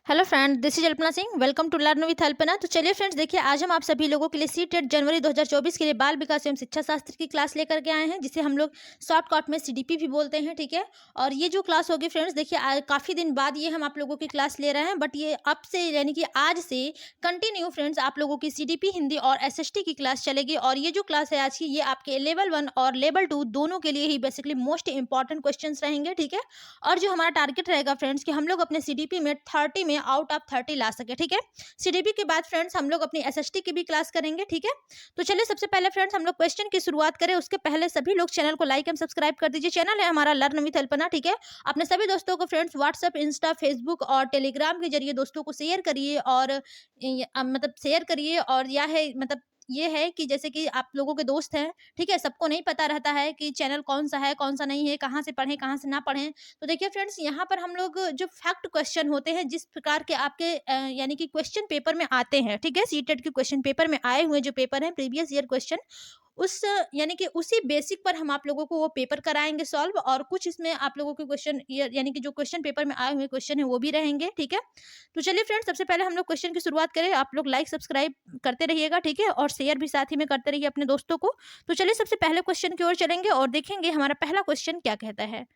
Hello friend, this is Alpana Singh. Welcome to learn with Alpana. तो चलिए friends, देखिए आज हम आप सभी लोगों के लिए सीटेट जनवरी 2024 के लिए बाल विकास एवं शिक्षा शास्त्र की क्लास लेकर के आए हैं, जिसे हम लोग शॉर्टकट में सीडीपी भी बोलते हैं। ठीक है। और ये जो क्लास होगी फ्रेंड्स, देखिए काफ़ी दिन बाद ये हम आप लोगों की क्लास ले रहे हैं, बट ये अब से यानी कि आज से कंटिन्यू फ्रेंड्स आप लोगों की सीडीपी हिंदी और एसएसटी की क्लास चलेगी। और ये जो क्लास है आज की, ये आपके लेवल 1 और लेवल 2 दोनों के लिए ही बेसिकली मोस्ट इंपॉर्टेंट क्वेश्चन रहेंगे। ठीक है। और जो हमारा टारगेट रहेगा फ्रेंड्स कि हम लोग अपने सीडीपी में 30 में आउट ऑफ 30 ला सके। ठीक है। सीडीपी के बाद फ्रेंड्स हम लोग अपनी एसएसटी की भी क्लास करेंगे। ठीक है। तो चलिए सबसे पहले फ्रेंड्स हम लोग क्वेश्चन की शुरुआत करें, उसके पहले सभी लोग चैनल को लाइक एंड सब्सक्राइब कर दीजिए। चैनल है हमारा लर्न विथ अल्पना। ठीक है। अपने सभी दोस्तों को फ्रेंड्स व्हाट्सएप, इंस्टा, फेसबुक और टेलीग्राम के जरिए दोस्तों को शेयर करिए और मतलब शेयर करिए। और यह है मतलब ये है कि जैसे कि आप लोगों के दोस्त हैं, ठीक है, सबको नहीं पता रहता है कि चैनल कौन सा है कौन सा नहीं है, कहाँ से पढ़ें कहाँ से ना पढ़ें। तो देखिए फ्रेंड्स, यहाँ पर हम लोग जो फैक्ट क्वेश्चन होते हैं, जिस प्रकार के आपके यानी कि क्वेश्चन पेपर में आते हैं, ठीक है, सीटेट के क्वेश्चन पेपर में आए हुए जो पेपर हैं प्रीवियस ईयर क्वेश्चन, उस यानी कि उसी बेसिक पर हम आप लोगों को वो पेपर कराएंगे सॉल्व। और कुछ इसमें आप लोगों के क्वेश्चन यानी कि जो क्वेश्चन पेपर में आए हुए क्वेश्चन है वो भी रहेंगे। ठीक है। तो चलिए फ्रेंड्स, सबसे पहले हम लोग क्वेश्चन की शुरुआत करें। आप लोग लाइक सब्सक्राइब करते रहिएगा, ठीक है, और शेयर भी साथ ही में करते रहिए अपने दोस्तों को। तो चलिए सबसे पहले क्वेश्चन की ओर चलेंगे और देखेंगे हमारा पहला क्वेश्चन क्या कहता है।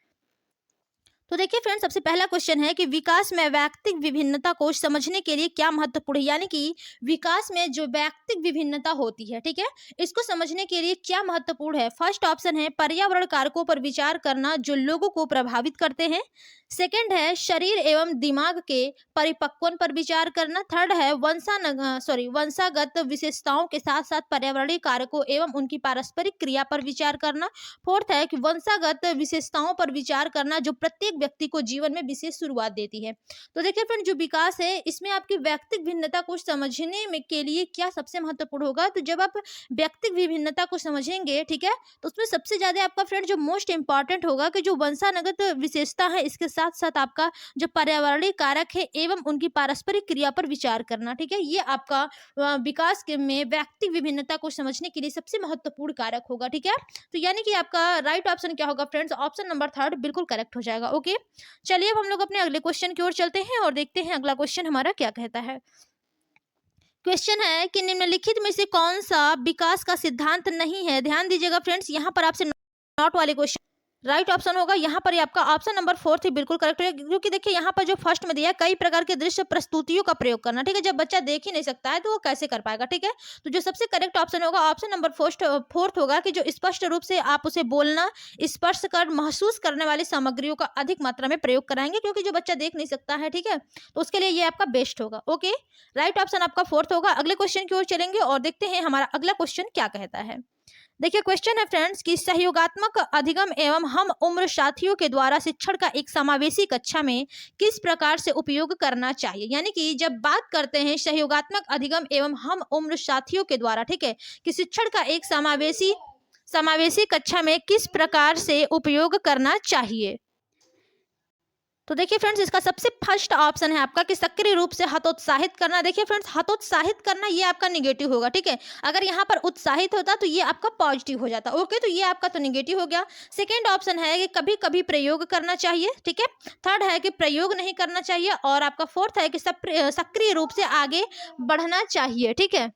तो देखिए फ्रेंड्स, सबसे पहला क्वेश्चन है कि विकास में वैयक्तिक विभिन्नता को समझने के लिए क्या महत्वपूर्ण है। यानी कि विकास में जो वैयक्तिक विभिन्नता होती है, ठीक है, इसको समझने के लिए क्या महत्वपूर्ण है। फर्स्ट ऑप्शन है पर्यावरण कारकों पर विचार करना जो लोगों को प्रभावित करते हैं। सेकंड है शरीर एवं दिमाग के परिपक्वन पर विचार करना। थर्ड है वंशागत विशेषताओं के साथ साथ पर्यावरणीय कारकों एवं उनकी पारस्परिक क्रिया पर विचार करना। फोर्थ है कि वंशागत विशेषताओं पर विचार करना जो प्रत्येक व्यक्ति को जीवन में विशेष शुरुआत देती है। तो देखिए फ्रेंड, जो विकास है इसमें आपकी व्यक्तिक भिन्नता को समझने में के लिए क्या सबसे महत्वपूर्ण होगा। तो जब आप व्यक्तिक विभिन्नता को समझेंगे, ठीक है, तो उसमें सबसे ज्यादा आपका फ्रेंड जो मोस्ट इंपॉर्टेंट होगा कि जो वंशानुगत विशेषता है, इसके साथ साथ आपका जो पर्यावरणीय कारक है एवं उनकी पारस्परिक क्रिया पर विचार करना। ठीक है, ये आपका विकास के में व्यक्तिक विभिन्नता को समझने के लिए सबसे महत्वपूर्ण कारक होगा। ठीक है। तो यानी कि आपका राइट ऑप्शन क्या होगा फ्रेंड्स, ऑप्शन नंबर थर्ड बिल्कुल करेक्ट हो जाएगा। ओके। चलिए अब हम लोग अपने अगले क्वेश्चन की ओर चलते हैं और देखते हैं अगला क्वेश्चन हमारा क्या कहता है। क्वेश्चन है कि निम्नलिखित में से कौन सा विकास का सिद्धांत नहीं है। ध्यान दीजिएगा फ्रेंड्स, यहाँ पर आपसे नॉट वाले क्वेश्चन राइट ऑप्शन होगा। यहाँ पर आपका ऑप्शन नंबर फोर्थ ही बिल्कुल करेक्ट है, क्योंकि देखिए यहाँ पर जो फर्स्ट में दिया है कई प्रकार के दृश्य प्रस्तुतियों का प्रयोग करना। ठीक है, जब बच्चा देख ही नहीं सकता है तो वो कैसे कर पाएगा। ठीक है, तो जो सबसे करेक्ट ऑप्शन होगा ऑप्शन नंबर फोर्थ होगा कि जो स्पष्ट रूप से आप उसे बोलना, स्पर्श कर महसूस करने वाली सामग्रियों का अधिक मात्रा में प्रयोग कराएंगे, क्योंकि जो बच्चा देख नहीं सकता है, ठीक है, तो उसके लिए ये आपका बेस्ट होगा। ओके, राइट ऑप्शन आपका फोर्थ होगा। अगले क्वेश्चन की ओर चलेंगे और देखते हैं हमारा अगला क्वेश्चन क्या कहता है। देखिए क्वेश्चन है फ्रेंड्स कि सहयोगात्मक अधिगम एवं हम उम्र साथियों के द्वारा शिक्षण का एक समावेशी कक्षा में किस प्रकार से उपयोग करना चाहिए। यानी कि जब बात करते हैं सहयोगात्मक अधिगम एवं हम उम्र साथियों के द्वारा, ठीक है, कि शिक्षण का एक समावेशी कक्षा में किस प्रकार से उपयोग करना चाहिए। तो देखिए फ्रेंड्स, इसका सबसे फर्स्ट ऑप्शन है आपका कि सक्रिय रूप से हतोत्साहित करना। देखिए फ्रेंड्स, हतोत्साहित करना ये आपका निगेटिव होगा। ठीक है, अगर यहाँ पर उत्साहित होता तो ये आपका पॉजिटिव हो जाता। ओके, तो ये आपका तो निगेटिव हो गया। सेकेंड ऑप्शन है कि कभी कभी प्रयोग करना चाहिए। ठीक है, थर्ड है कि प्रयोग नहीं करना चाहिए, और आपका फोर्थ है कि सक्रिय रूप से आगे बढ़ना चाहिए। ठीक है,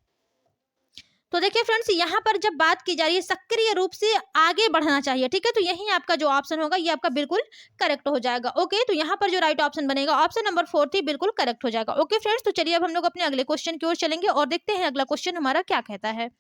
तो देखिए फ्रेंड्स, यहाँ पर जब बात की जा रही है सक्रिय रूप से आगे बढ़ना चाहिए, ठीक है, तो यही आपका जो ऑप्शन होगा ये आपका बिल्कुल करेक्ट हो जाएगा। ओके, तो यहाँ पर जो राइट ऑप्शन बनेगा ऑप्शन नंबर फोर्थ ही बिल्कुल करेक्ट हो जाएगा। ओके फ्रेंड्स, तो चलिए अब हम लोग अपने अगले क्वेश्चन की ओर चलेंगे और देखते हैं अगला क्वेश्चन हमारा क्या कहता है।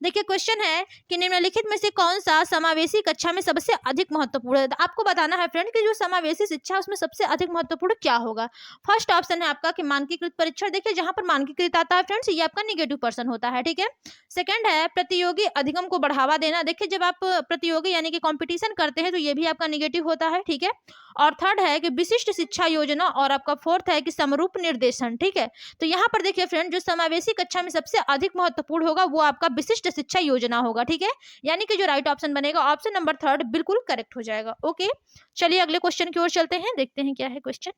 देखिए क्वेश्चन है कि निम्नलिखित में से कौन सा समावेशी कक्षा में सबसे अधिक महत्वपूर्ण है। आपको बताना है फ्रेंड कि जो समावेशी शिक्षा है उसमें सबसे अधिक महत्वपूर्ण क्या होगा। फर्स्ट ऑप्शन है आपका कि मानकीकृत परीक्षण। देखिए जहां पर मानकीकृत आता है फ्रेंड्स, ये आपका निगेटिव पर्सन होता है। ठीक है, सेकंड है प्रतियोगी अधिगम को बढ़ावा देना। देखिए जब आप प्रतियोगी यानी कि कंपटीशन करते हैं तो ये भी आपका निगेटिव होता है। ठीक है, और थर्ड है कि विशिष्ट शिक्षा योजना, और आपका फोर्थ है कि समरूप निर्देशन। ठीक है, तो यहाँ पर देखिए फ्रेंड, जो समावेशी कक्षा में सबसे अधिक महत्वपूर्ण होगा वो आपका विशिष्ट शिक्षा योजना होगा। ठीक है, यानी कि जो राइट ऑप्शन बनेगा ऑप्शन नंबर थर्ड बिल्कुल करेक्ट हो जाएगा। ओके, चलिए अगले क्वेश्चन की ओर चलते हैं, देखते हैं क्या है क्वेश्चन।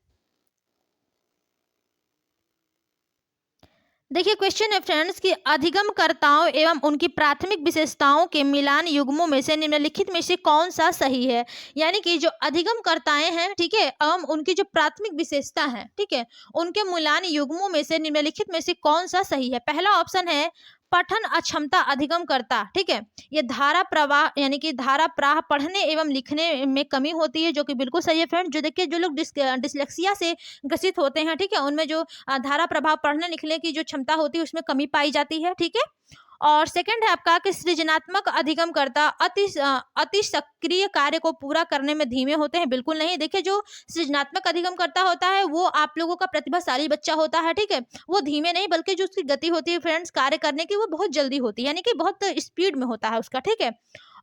देखिए क्वेश्चन है फ्रेंड्स कि अधिगमकर्ताओं एवं उनकी प्राथमिक विशेषताओं के मिलान युग्मों में से निम्नलिखित में से कौन सा सही है। यानी कि जो अधिगमकर्ताएं हैं, ठीक है, एवं उनकी जो प्राथमिक विशेषता है, ठीक है, उनके मिलान युग्मों में से निम्नलिखित में से कौन सा सही है। पहला ऑप्शन है पठन अक्षमता अधिगमकर्ता, ठीक है, ये धारा प्रवाह यानी कि धारा प्रवाह पढ़ने एवं लिखने में कमी होती है, जो कि बिल्कुल सही है फ्रेंड। जो देखिए जो लोग डिसलेक्सिया से ग्रसित होते हैं, ठीक है, उनमें जो धारा प्रभाव पढ़ने लिखने की जो क्षमता होती है उसमें कमी पाई जाती है, ठीक है। और सेकंड है आपका कि सृजनात्मक अधिगमकर्ता अति सक्रिय कार्य को पूरा करने में धीमे होते हैं। बिल्कुल नहीं। देखिए जो सृजनात्मक अधिगमकर्ता होता है वो आप लोगों का प्रतिभाशाली बच्चा होता है, ठीक है, वो धीमे नहीं बल्कि जो उसकी गति होती है फ्रेंड्स कार्य करने की वो बहुत जल्दी होती है, यानी कि बहुत स्पीड में होता है उसका, ठीक है।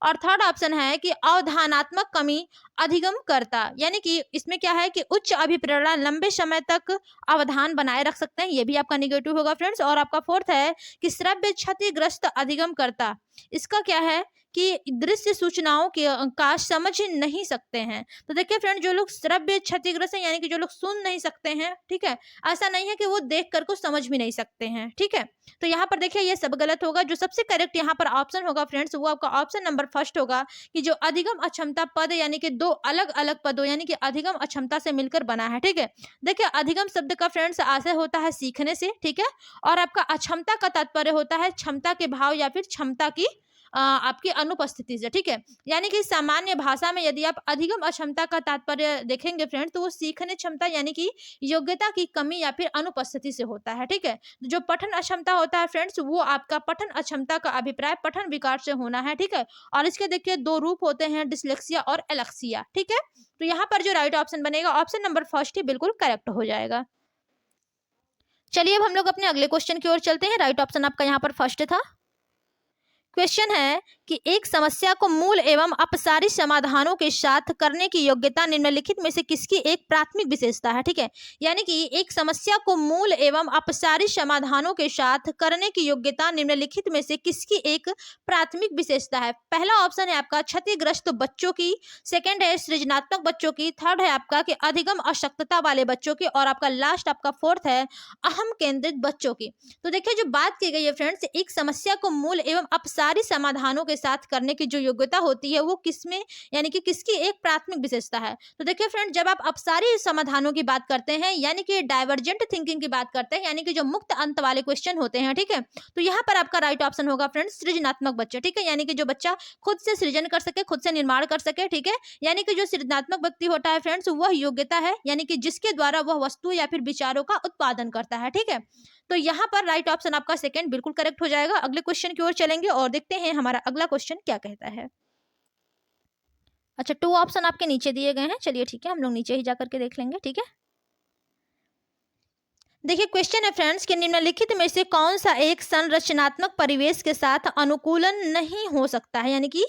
और थर्ड ऑप्शन है कि अवधानात्मक कमी अधिगमकर्ता, यानी कि इसमें क्या है कि उच्च अभिप्रेरणा लंबे समय तक अवधान बनाए रख सकते हैं, ये भी आपका निगेटिव होगा फ्रेंड्स। और आपका फोर्थ है कि श्रव्य क्षतिग्रस्त अधिगमकर्ता, इसका क्या है कि दृश्य सूचनाओं के का समझ नहीं सकते हैं। तो देखिए फ्रेंड जो लोग श्रव्य क्षतिग्रस्त हैं यानी कि जो लोग सुन नहीं सकते हैं, ठीक है, ऐसा नहीं है कि वो देख कर को समझ भी नहीं सकते हैं, ठीक है। तो यहाँ पर देखिए ये सब गलत होगा। जो सबसे करेक्ट यहाँ पर ऑप्शन होगा फ्रेंड्स वो आपका ऑप्शन नंबर फर्स्ट होगा कि जो अधिगम अक्षमता पद यानी कि दो अलग अलग पदों यानी कि अधिगम अक्षमता से मिलकर बना है, ठीक है। देखिए अधिगम शब्द का फ्रेंड्स आशय होता है सीखने से, ठीक है, और आपका अक्षमता का तात्पर्य होता है क्षमता के भाव या फिर क्षमता की आपकी अनुपस्थिति से, ठीक है। यानी कि सामान्य भाषा में यदि आप अधिगम अक्षमता का तात्पर्य देखेंगे फ्रेंड्स तो वो सीखने क्षमता यानी कि योग्यता की कमी या फिर अनुपस्थिति से होता है, ठीक है। जो पठन अक्षमता होता है फ्रेंड्स वो आपका पठन अक्षमता का अभिप्राय पठन विकार से होना है, ठीक है। और इसके देखिए दो रूप होते हैं, डिसलेक्सिया और एलेक्सिया, ठीक है। तो यहाँ पर जो राइट ऑप्शन बनेगा ऑप्शन नंबर फर्स्ट ही बिल्कुल करेक्ट हो जाएगा। चलिए अब हम लोग अपने अगले क्वेश्चन की ओर चलते हैं। राइट ऑप्शन आपका यहाँ पर फर्स्ट था। क्वेश्चन है कि एक समस्या को मूल एवं अपसारी समाधानों के साथ करने की योग्यता निम्नलिखित में से किसकी एक प्राथमिक विशेषता है, ठीक है। यानी कि एक समस्या को मूल एवं अपसारी समाधानों के साथ करने की योग्यता निम्नलिखित में से किसकी एक प्राथमिक विशेषता है। पहला ऑप्शन है आपका क्षतिग्रस्त बच्चों की, सेकंड है सृजनात्मक बच्चों की, थर्ड है आपका कि अधिगम अशक्तता वाले बच्चों की, और आपका लास्ट आपका फोर्थ है अहम केंद्रित बच्चों की। तो देखिए जो बात की गई है फ्रेंड्स एक समस्या को मूल एवं अपसारी समाधानों के साथ करने की जो योग्यता होती है वो किसमें यानी कि किसकी एक प्राथमिक विशेषता है। तो देखिए फ्रेंड जब आप अपसारी समाधानों की बात करते हैं यानी कि डाइवर्जेंट थिंकिंग की बात करते हैं यानी कि जो मुक्त अंत वाले क्वेश्चन होते हैं, ठीक है, तो यहाँ पर आपका राइट ऑप्शन होगा फ्रेंड्स सृजनात्मक बच्चे, ठीक है, यानी कि जो बच्चा खुद से सृजन कर सके, खुद से निर्माण कर सके, ठीक है, यानी कि जो सृजनात्मक व्यक्ति होता है फ्रेंड्स वह योग्यता है यानी कि जिसके द्वारा वह वस्तु या फिर विचारों का उत्पादन करता है, ठीक है। तो यहाँ पर राइट ऑप्शन आपका सेकंड बिल्कुल करेक्ट हो जाएगा। अगले क्वेश्चन की ओर चलेंगे और देखते हैं हमारा अगला क्वेश्चन क्या कहता है। अच्छा 2 ऑप्शन आपके नीचे दिए गए हैं, चलिए ठीक है हम लोग नीचे ही जाकर के देख लेंगे, ठीक है। देखिए क्वेश्चन है फ्रेंड्स कि निम्नलिखित में से कौन सा एक संरचनात्मक परिवेश के साथ अनुकूलन नहीं हो सकता है, यानी कि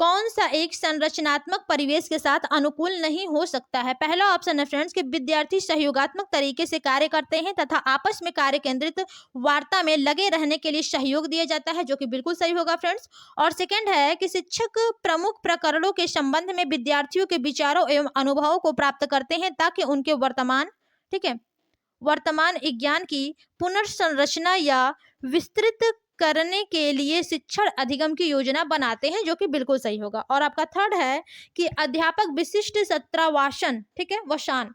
कौन सा एक संरचनात्मक परिवेश के साथ अनुकूल नहीं हो सकता है। पहला ऑप्शन है फ्रेंड्स कि विद्यार्थी सहयोगात्मक तरीके से कार्य करते हैं तथा आपस में कार्य केंद्रित वार्ता में लगे रहने के लिए सहयोग दिया जाता है, जो कि बिल्कुल सही होगा फ्रेंड्स। और सेकंड है कि शिक्षक प्रमुख प्रकरणों के संबंध में विद्यार्थियों के विचारों एवं अनुभवों को प्राप्त करते हैं ताकि उनके वर्तमान ज्ञान की पुनर्संरचना या विस्तृत करने के लिए शिक्षण अधिगम की योजना बनाते हैं, जो कि बिल्कुल सही होगा। और आपका थर्ड है कि अध्यापक विशिष्ट सत्रावासन, ठीक है, वसान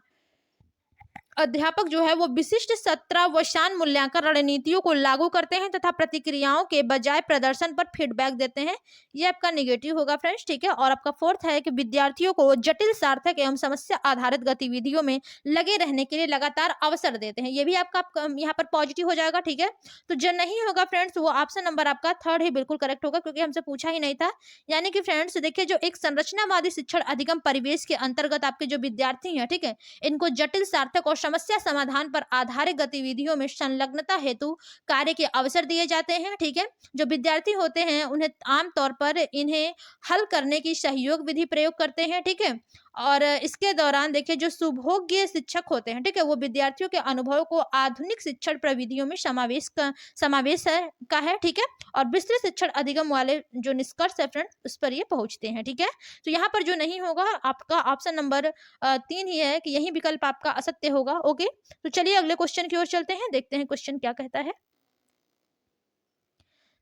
अध्यापक जो है वो विशिष्ट सत्रावसान मूल्यांकन रणनीतियों को लागू करते हैं तथा प्रतिक्रियाओं के बजाय प्रदर्शन पर फीडबैक देते हैं, ये आपका नेगेटिव होगा फ्रेंड्स, ठीक है। और आपका फोर्थ है कि विद्यार्थियों को जटिल सार्थक एवं समस्या आधारित गतिविधियों में लगे रहने के लिए लगातार अवसर देते हैं, ये भी आपका यहाँ पर पॉजिटिव हो जाएगा, ठीक है। तो जो नहीं होगा फ्रेंड्स वो ऑप्शन नंबर आपका थर्ड ही बिल्कुल करेक्ट होगा क्योंकि हमसे पूछा ही नहीं था। यानी कि फ्रेंड्स देखिए जो एक संरचनावादी शिक्षण अधिगम परिवेश के अंतर्गत आपके जो विद्यार्थी हैं, ठीक है, इनको जटिल सार्थक और समस्या समाधान पर आधारित गतिविधियों में संलग्नता हेतु कार्य के अवसर दिए जाते हैं, ठीक है। जो विद्यार्थी होते हैं उन्हें आमतौर पर इन्हें हल करने की सहयोग विधि प्रयोग करते हैं, ठीक है। और इसके दौरान देखिए जो सुभोग्य शिक्षक होते हैं, ठीक है, वो विद्यार्थियों के अनुभव को आधुनिक शिक्षण प्रविधियों में समावेश है, ठीक है, और विस्तृत शिक्षण अधिगम वाले जो निष्कर्ष है फ्रेंड्स उस पर ये पहुंचते हैं, ठीक है। तो यहाँ पर जो नहीं होगा आपका ऑप्शन नंबर 3 ही है कि यही विकल्प आपका असत्य होगा। ओके, तो चलिए अगले क्वेश्चन की ओर चलते हैं, देखते हैं क्वेश्चन क्या कहता है।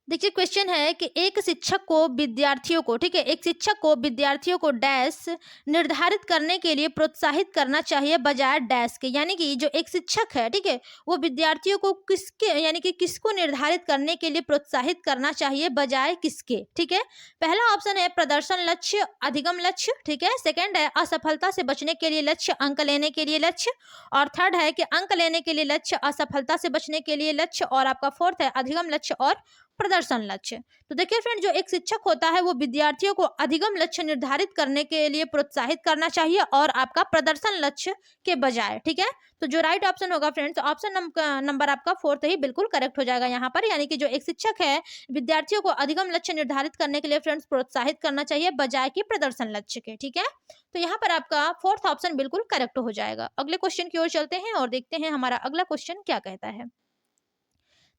देखिए क्वेश्चन है कि एक शिक्षक को विद्यार्थियों को, ठीक है, एक शिक्षक को विद्यार्थियों को डैश निर्धारित करने के लिए प्रोत्साहित करना चाहिए बजाय डैश के। यानी कि जो एक शिक्षक है, ठीक है, वो विद्यार्थियों को किसके यानी कि किसको निर्धारित करने के लिए प्रोत्साहित करना चाहिए बजाय किसके, ठीक है। पहला ऑप्शन है प्रदर्शन लक्ष्य अधिगम लक्ष्य, ठीक है। सेकंड है असफलता से बचने के लिए लक्ष्य अंक लेने के लिए लक्ष्य, और थर्ड है कि अंक लेने के लिए लक्ष्य असफलता से बचने के लिए लक्ष्य, और आपका फोर्थ है अधिगम लक्ष्य और प्रदर्शन लक्ष्य। तो देखिए फ्रेंड, जो एक शिक्षक होता है वो विद्यार्थियों को अधिगम लक्ष्य निर्धारित करने के लिए प्रोत्साहित करना चाहिए और आपका प्रदर्शन लक्ष्य के बजाय, ठीक है। तो जो राइट ऑप्शन होगा फ्रेंड्स, ऑप्शन नंबर आपका फोर्थ ही बिल्कुल करेक्ट हो जाएगा यहाँ पर। यानी कि जो एक शिक्षक है विद्यार्थियों को अधिगम लक्ष्य निर्धारित करने के लिए फ्रेंड्स प्रोत्साहित करना चाहिए बजाय कि प्रदर्शन लक्ष्य के, ठीक है। तो यहाँ पर आपका फोर्थ ऑप्शन बिल्कुल करेक्ट हो जाएगा। अगले क्वेश्चन की ओर चलते हैं और देखते हैं हमारा अगला क्वेश्चन क्या कहता है।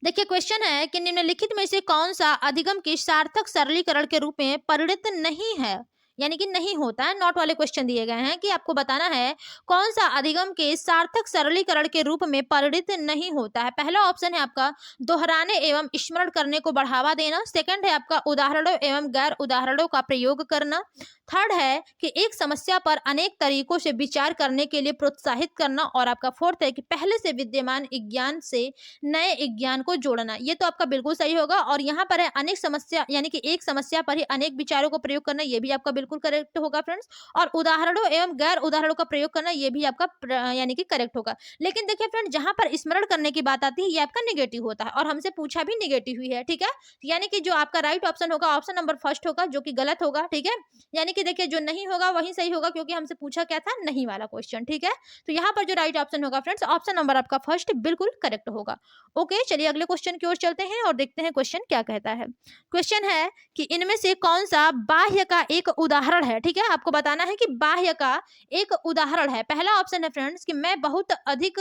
देखिए क्वेश्चन है कि निम्नलिखित में से कौन सा अधिगम के सार्थक सरलीकरण के रूप में परिणत नहीं है, यानी कि नहीं होता है। नॉट वाले क्वेश्चन दिए गए हैं कि आपको बताना है कौन सा अधिगम के सार्थक सरलीकरण के रूप में परिणत नहीं होता है। पहला ऑप्शन है आपका दोहराने एवं स्मरण करने को बढ़ावा देना। सेकंड है आपका उदाहरणों एवं गैर उदाहरणों का प्रयोग करना। थर्ड है कि एक समस्या पर अनेक तरीकों से विचार करने के लिए प्रोत्साहित करना, और आपका फोर्थ है कि पहले से विद्यमान ज्ञान से नए ज्ञान को जोड़ना। ये तो आपका बिल्कुल सही होगा। और यहाँ पर है अनेक समस्या, यानी कि एक समस्या पर ही अनेक विचारों को प्रयोग करना, ये भी आपका बिल्कुल करेक्ट होगा फ्रेंड्स। और उदाहरणों एवं गैर उदाहरणों का प्रयोग करना, ये भी आपका यानी कि करेक्ट होगा। लेकिन देखिए फ्रेंड, जहां पर स्मरण करने की बात आती है ये आपका निगेटिव होता है, और हमसे पूछा भी निगेटिव ही है, ठीक है। यानी कि जो आपका राइट ऑप्शन होगा ऑप्शन नंबर फर्स्ट होगा, जो कि गलत होगा, ठीक है। यानी कि देखिए जो नहीं होगा वही सही होगा, क्योंकि हमसे पूछा क्या था, नहीं वाला क्वेश्चन, ठीक है। तो यहाँ पर जो राइट ऑप्शन होगा फ्रेंड्स, ऑप्शन नंबर आपका फर्स्ट बिल्कुल करेक्ट होगा। ओके, चलिए अगले क्वेश्चन की ओर चलते हैं और देखते हैं क्वेश्चन क्या कहता है। क्वेश्चन है कि इनमें से कौन सा बाह्य का एक उदाहरण है, ठीक है। आपको बताना है कि बाह्य का एक उदाहरण है। पहला ऑप्शन है फ्रेंड्स कि मैं बहुत अधिक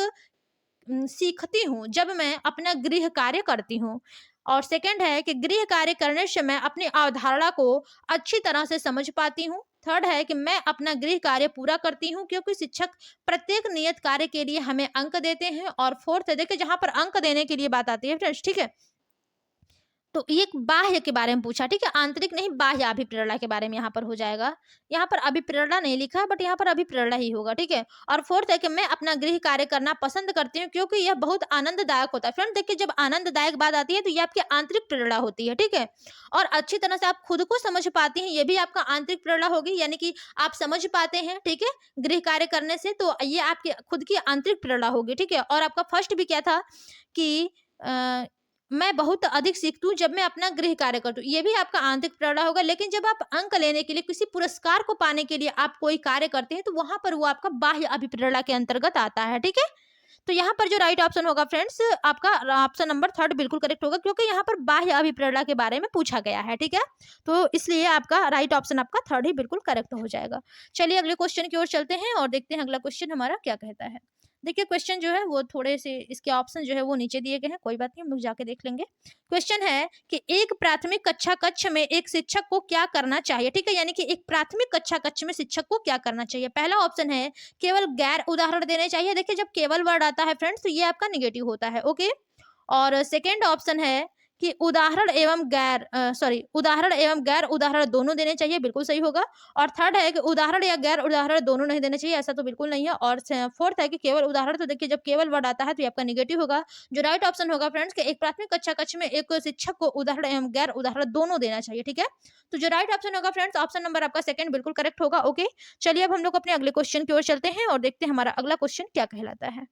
सीखती हूँ जब मैं अपना गृह कार्य करती हूँ। और सेकंड है कि गृह कार्य करने से मैं अपनी अवधारणा को अच्छी तरह से समझ पाती हूँ। थर्ड है कि मैं अपना गृह कार्य पूरा करती हूँ क्योंकि शिक्षक प्रत्येक नियत कार्य के लिए हमें अंक देते हैं। और फोर्थ है, देखिए जहां पर अंक देने के लिए बात आती है फ्रेंड्स, ठीक है, तो ये एक बाह्य के बारे में पूछा, ठीक है, आंतरिक नहीं, बाह्य अभिप्रेरणा के बारे में यहाँ पर हो जाएगा। यहाँ पर अभिप्रेरणा नहीं लिखा, बट यहाँ पर अभिप्रेरणा ही होगा, ठीक है। और फोर्थ है कि मैं अपना गृह कार्य करना पसंद करती हूँ क्योंकि यह बहुत आनंददायक होता है। फ्रेंड देखिए, जब आनंददायक बात आती है तो ये आपकी आंतरिक प्रेरणा होती है, ठीक है। और अच्छी तरह से आप खुद को समझ पाती हैं, ये भी आपका आंतरिक प्रेरणा होगी, यानी कि आप समझ पाते हैं, ठीक है, गृह कार्य करने से, तो ये आपकी खुद की आंतरिक प्रेरणा होगी, ठीक है। और आपका फर्स्ट भी क्या था कि मैं बहुत अधिक सीखती हूँ जब मैं अपना गृह कार्य करती हूँ, ये भी आपका आंतरिक प्रेरणा होगा। लेकिन जब आप अंक लेने के लिए, किसी पुरस्कार को पाने के लिए आप कोई कार्य करते हैं, तो वहां पर वो आपका बाह्य अभिप्रेरणा के अंतर्गत आता है, ठीक है। तो यहाँ पर जो राइट ऑप्शन होगा फ्रेंड्स, आपका ऑप्शन नंबर थर्ड बिल्कुल करेक्ट होगा, क्योंकि यहाँ पर बाह्य अभिप्रेरणा के बारे में पूछा गया है, ठीक है। तो इसलिए आपका राइट ऑप्शन आपका थर्ड ही बिल्कुल करेक्ट हो जाएगा। चलिए अगले क्वेश्चन की ओर चलते हैं और देखते हैं अगला क्वेश्चन हमारा क्या कहता है। देखिए क्वेश्चन जो है वो थोड़े से इसके ऑप्शन जो है वो नीचे दिए गए हैं, कोई बात नहीं, हम लोग जाके देख लेंगे। क्वेश्चन है कि एक प्राथमिक कक्षा कक्ष में एक शिक्षक को क्या करना चाहिए, ठीक है, यानी कि एक प्राथमिक कक्षा कक्ष में शिक्षक को क्या करना चाहिए। पहला ऑप्शन है केवल गैर उदाहरण देने चाहिए। देखिए जब केवल वर्ड आता है फ्रेंड्स, तो ये आपका निगेटिव होता है, ओके। और सेकेंड ऑप्शन है कि उदाहरण एवं गैर उदाहरण दोनों देने चाहिए, बिल्कुल सही होगा। और थर्ड है कि उदाहरण या गैर उदाहरण दोनों नहीं देने चाहिए, ऐसा तो बिल्कुल नहीं है। और फोर्थ है कि केवल उदाहरण, तो देखिए जब केवल वर्ड आता है तो ये आपका निगेटिव होगा। जो राइट ऑप्शन होगा फ्रेंड्स कि एक प्राथमिक कक्षा कक्ष में एक शिक्षक को उदाहरण एवं गैर उदाहरण दोनों देना चाहिए, ठीक है। तो जो राइट ऑप्शन होगा फ्रेंड्स, ऑप्शन नंबर आपका सेकंड बिल्कुल करेक्ट होगा, ओके। चलिए अब हम लोग अपने अगले क्वेश्चन की ओर चलते हैं और देखते हैं हमारा अगला क्वेश्चन क्या कहलाता है।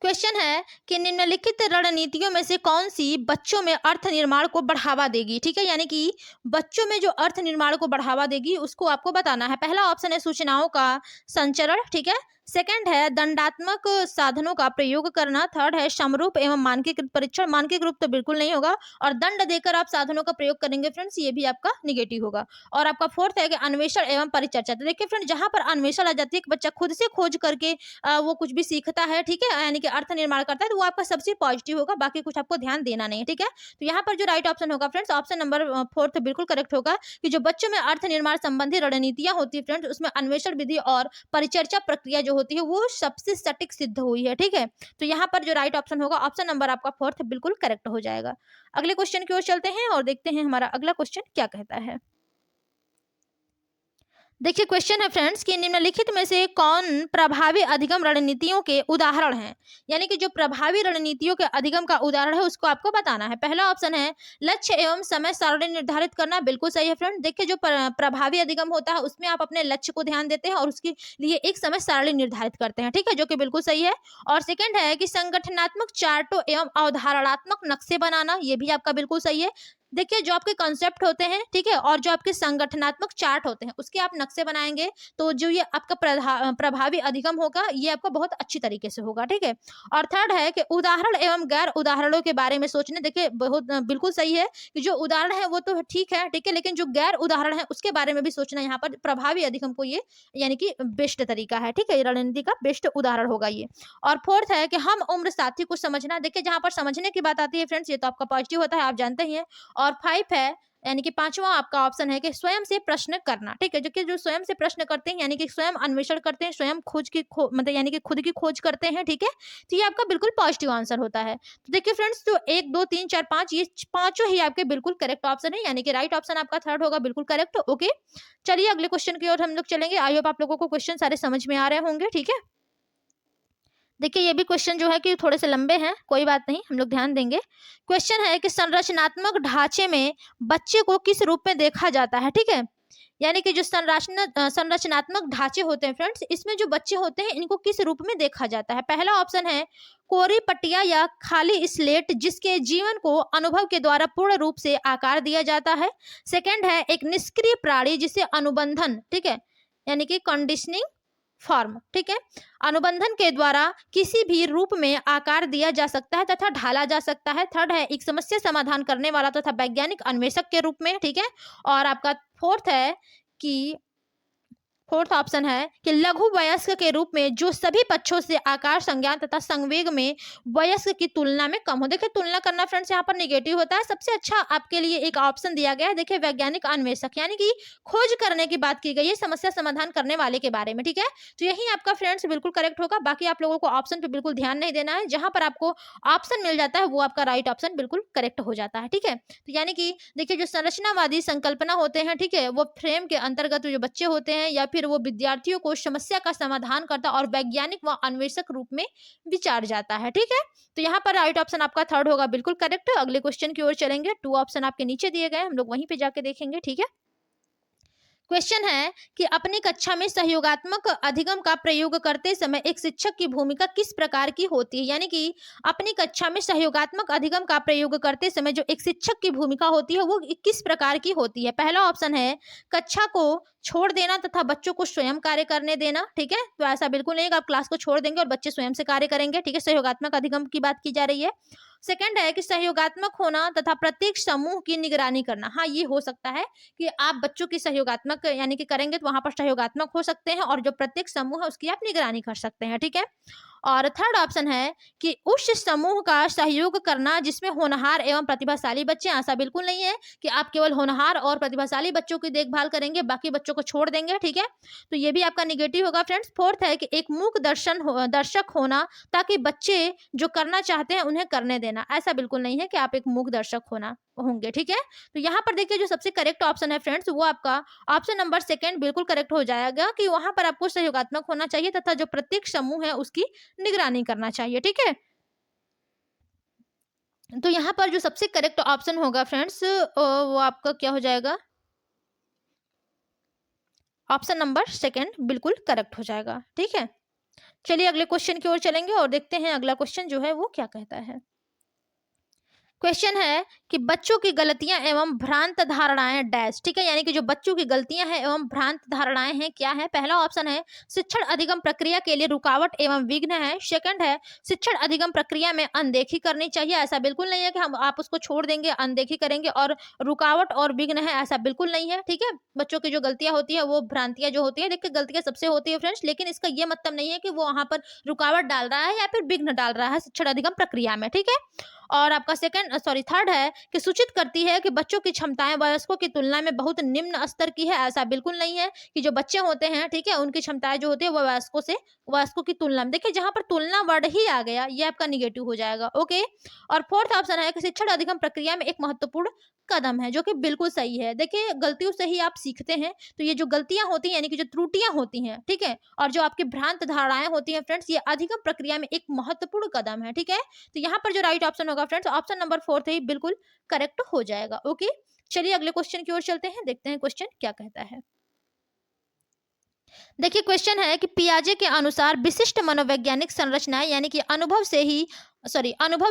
क्वेश्चन है कि निम्नलिखित रणनीतियों में से कौन सी बच्चों में अर्थ निर्माण को बढ़ावा देगी, ठीक है, यानी कि बच्चों में जो अर्थ निर्माण को बढ़ावा देगी उसको आपको बताना है। पहला ऑप्शन है सूचनाओं का संचरण, ठीक है। सेकंड है दंडात्मक साधनों का प्रयोग करना। थर्ड है समरूप एवं मानकीकृत परीक्षण, मानकीकृत रूप तो बिल्कुल नहीं होगा, और दंड देकर आप साधनों का प्रयोग करेंगे फ्रेंड्स, ये भी आपका निगेटिव होगा। और आपका फोर्थ है कि अन्वेषण एवं परिचर्चा। तो देखिए फ्रेंड, जहां पर अन्वेषण आ जाती है कि बच्चा खुद से खोज करके वो कुछ भी सीखता है, ठीक है, यानी कि अर्थ निर्माण करता है, तो वो आपका सबसे पॉजिटिव होगा, बाकी कुछ आपको ध्यान देना नहीं है, ठीक है। तो यहाँ पर जो राइट ऑप्शन होगा फ्रेंड्स, ऑप्शन नंबर फोर्थ बिल्कुल करेक्ट होगा, कि जो बच्चों में अर्थ निर्माण संबंधी रणनीतियां होती है फ्रेंड्स, उसमें अन्वेषण विधि और परिचर्चा प्रक्रिया जो होती है वो सबसे सटीक सिद्ध हुई है, ठीक है। तो यहाँ पर जो राइट ऑप्शन होगा, ऑप्शन नंबर आपका फोर्थ बिल्कुल करेक्ट हो जाएगा। अगले क्वेश्चन की ओर चलते हैं और देखते हैं हमारा अगला क्वेश्चन क्या कहता है। देखिए क्वेश्चन है फ्रेंड्स कि निम्नलिखित में से कौन प्रभावी अधिगम रणनीतियों के उदाहरण हैं, यानी कि जो प्रभावी रणनीतियों के अधिगम का उदाहरण है उसको आपको बताना है। पहला ऑप्शन है लक्ष्य एवं समय सारणी निर्धारित करना, बिल्कुल सही है फ्रेंड। देखिए जो प्रभावी अधिगम होता है उसमें आप अपने लक्ष्य को ध्यान देते हैं और उसके लिए एक समय सारणी निर्धारित करते हैं, ठीक है, जो कि बिल्कुल सही है। और सेकंड है कि संगठनात्मक चार्टों एवं अवधारणात्मक नक्शे बनाना, ये भी आपका बिल्कुल सही है। देखिए जो आपके कॉन्सेप्ट होते हैं, ठीक है, और जो आपके संगठनात्मक चार्ट होते हैं उसके आप नक्शे बनाएंगे तो जो ये आपका प्रभावी अधिगम होगा ये आपका बहुत अच्छी तरीके से होगा, ठीक है। और थर्ड है कि उदाहरण एवं गैर उदाहरणों के बारे में सोचने। देखिए बहुत बिल्कुल सही है कि जो उदाहरण है वो तो ठीक है, लेकिन जो गैर उदाहरण है उसके बारे में भी सोचना यहाँ पर प्रभावी अधिगम को ये यानी कि बेस्ट तरीका है, ठीक है, ये रणनीति का बेस्ट उदाहरण होगा ये। और फोर्थ है कि हम उम्र साथी को समझना। देखिए जहां पर समझने की बात आती है फ्रेंड्स, ये तो आपका पॉजिटिव होता है, आप जानते ही हैं। और फाइव है यानी कि पांचवा आपका ऑप्शन है कि स्वयं से प्रश्न करना, ठीक है, जो कि जो स्वयं से प्रश्न करते हैं यानी कि स्वयं अन्वेषण करते हैं, स्वयं मतलब यानी कि खुद की खोज करते हैं, ठीक है। तो ये आपका बिल्कुल पॉजिटिव आंसर होता है। तो देखिए फ्रेंड्स, जो 1 2 3 4 5 ये पांचों ही आपके बिल्कुल करेक्ट ऑप्शन है, यानी कि राइट ऑप्शन आपका थर्ड होगा, बिल्कुल करेक्ट। ओके, चलिए अगले क्वेश्चन की ओर हम लोग चलेंगे। आई होप आप लोगों को क्वेश्चन सारे समझ में आ रहे होंगे, ठीक है। देखिए ये भी क्वेश्चन जो है कि थोड़े से लंबे हैं, कोई बात नहीं, हम लोग ध्यान देंगे। क्वेश्चन है कि संरचनात्मक ढांचे में बच्चे को किस रूप में देखा जाता है, ठीक है। यानी कि जो संरचनात्मक ढांचे होते हैं फ्रेंड्स, इसमें जो बच्चे होते हैं इनको किस रूप में देखा जाता है। पहला ऑप्शन है कोरी पट्टिया या खाली स्लेट जिसके जीवन को अनुभव के द्वारा पूर्ण रूप से आकार दिया जाता है। सेकंड है एक निष्क्रिय प्राणी जिसे अनुबंधन, ठीक है, यानी कि कंडीशनिंग फॉर्म, ठीक है, अनुबंधन के द्वारा किसी भी रूप में आकार दिया जा सकता है तथा ढाला जा सकता है। थर्ड है एक समस्या समाधान करने वाला तथा वैज्ञानिक अन्वेषक के रूप में, ठीक है। और आपका फोर्थ ऑप्शन है कि लघु वयस्क के रूप में जो सभी पक्षों से आकार, संज्ञान तथा संवेग में वयस्क की तुलना में कम हो। देखिए तुलना करना फ्रेंड्स यहाँ पर नेगेटिव होता है। सबसे अच्छा आपके लिए एक ऑप्शन दिया गया है, देखिए वैज्ञानिक अन्वेषक, यानी कि खोज करने की बात की गई है, समस्या समाधान करने वाले के बारे में, ठीक है। तो यही आपका फ्रेंड्स बिल्कुल करेक्ट होगा। बाकी आप लोगों को ऑप्शन पे बिल्कुल ध्यान नहीं देना है, जहां पर आपको ऑप्शन मिल जाता है वो आपका राइट ऑप्शन बिल्कुल करेक्ट हो जाता है, ठीक है। तो यानी कि देखिए जो संरचनावादी संकल्पना होते हैं, ठीक है, वो फ्रेम के अंतर्गत जो बच्चे होते हैं या फिर वो विद्यार्थियों को समस्या का समाधान करता और वैज्ञानिक व अन्वेषक रूप में विचार जाता है, ठीक है। तो यहाँ पर राइट ऑप्शन आपका थर्ड होगा, बिल्कुल करेक्ट। अगले क्वेश्चन की ओर चलेंगे। 2 ऑप्शन आपके नीचे दिए गए, हम लोग वहीं पे जाके देखेंगे, ठीक है। क्वेश्चन है कि अपनी कक्षा में सहयोगात्मक अधिगम का प्रयोग करते समय एक शिक्षक की भूमिका किस प्रकार की होती है। यानी कि अपनी कक्षा में सहयोगात्मक अधिगम का प्रयोग करते समय जो एक शिक्षक की भूमिका होती है वो किस प्रकार की होती है। पहला ऑप्शन है कक्षा को छोड़ देना तथा बच्चों को स्वयं कार्य करने देना, ठीक है। तो ऐसा बिल्कुल नहीं कि आप क्लास को छोड़ देंगे और बच्चे स्वयं से कार्य करेंगे, ठीक है, सहयोगात्मक अधिगम की बात की जा रही है। सेकंड है कि सहयोगात्मक होना तथा प्रत्येक समूह की निगरानी करना। हाँ, ये हो सकता है कि आप बच्चों की सहयोगात्मक यानी कि करेंगे तो वहां पर सहयोगात्मक हो सकते हैं और जो प्रत्येक समूह है उसकी आप निगरानी कर सकते हैं, ठीक है। और थर्ड ऑप्शन है कि उस समूह का सहयोग करना जिसमें होनहार एवं प्रतिभाशाली बच्चे। ऐसा बिल्कुल नहीं है कि आप केवल होनहार और प्रतिभाशाली बच्चों की देखभाल करेंगे, बाकी बच्चों को छोड़ देंगे, ठीक है। तो ये भी आपका निगेटिव होगा फ्रेंड्स। फोर्थ है कि एक मूक दर्शक होना ताकि बच्चे जो करना चाहते हैं उन्हें करने देना। ऐसा बिल्कुल नहीं है कि आप एक मूक दर्शक होंगे, ठीक है। तो यहाँ पर देखिए जो सबसे करेक्ट ऑप्शन है फ्रेंड्स वो आपका ऑप्शन नंबर सेकंड बिल्कुल करेक्ट हो जाएगा कि वहां पर आपको सहयोगात्मक होना चाहिए तथा जो प्रत्येक समूह है उसकी निगरानी करना चाहिए, ठीक है। तो यहाँ पर जो सबसे करेक्ट ऑप्शन होगा फ्रेंड्स वो आपका क्या हो जाएगा, ऑप्शन नंबर सेकंड बिल्कुल करेक्ट हो जाएगा, ठीक है। चलिए अगले क्वेश्चन की ओर चलेंगे और देखते हैं अगला क्वेश्चन जो है वो क्या कहता है। क्वेश्चन है कि बच्चों की गलतियां एवं भ्रांत धारणाएं डैश, ठीक है, यानी कि जो बच्चों की गलतियां हैं एवं भ्रांत धारणाएं हैं क्या है। पहला ऑप्शन है शिक्षण अधिगम प्रक्रिया के लिए रुकावट एवं विघ्न है। सेकंड है शिक्षण अधिगम प्रक्रिया में अनदेखी करनी चाहिए, ऐसा बिल्कुल नहीं है कि हम आप उसको छोड़ देंगे, अनदेखी करेंगे और रुकावट और विघ्न है, ऐसा बिल्कुल नहीं है। ठीक है, बच्चों की जो गलतियां होती है वो भ्रांतियां जो होती है, देखिए गलतियां सबसे होती है फ्रेंड्स, लेकिन इसका ये मतलब नहीं है कि वो वहां पर रुकावट डाल रहा है या फिर विघ्न डाल रहा है शिक्षण अधिगम प्रक्रिया में। ठीक है, और आपका थर्ड है कि सूचित करती है कि बच्चों की क्षमताएं वयस्कों की तुलना में बहुत निम्न स्तर की है, ऐसा बिल्कुल नहीं है कि जो बच्चे होते हैं, ठीक है, उनकी क्षमताएं जो होती है वो वयस्कों की तुलना में, देखिए जहां पर तुलना वर्ड ही आ गया ये आपका निगेटिव हो जाएगा। ओके, और फोर्थ ऑप्शन है कि शिक्षण अधिगम प्रक्रिया में एक महत्वपूर्ण कदम है, जो कि बिल्कुल सही है। देखिए गलतियों से ही आप सीखते हैं, तो ये जो गलतियां होती हैं यानी कि जो त्रुटियां होती हैं, ठीक है, और जो आपकी भ्रांत धारणाएं होती हैं फ्रेंड्स, ये अधिगम प्रक्रिया में एक महत्वपूर्ण कदम है। ठीक है, तो यहाँ पर जो राइट ऑप्शन होगा फ्रेंड्स, ऑप्शन नंबर फोर्थ ही बिल्कुल करेक्ट हो जाएगा। ओके, चलिए अगले क्वेश्चन की ओर चलते हैं, देखते हैं क्वेश्चन क्या कहता है। देखिए क्वेश्चन है कि पियाजे के अनुसार विशिष्ट मनोवैज्ञानिक संरचनाएं यानी कि अनुभव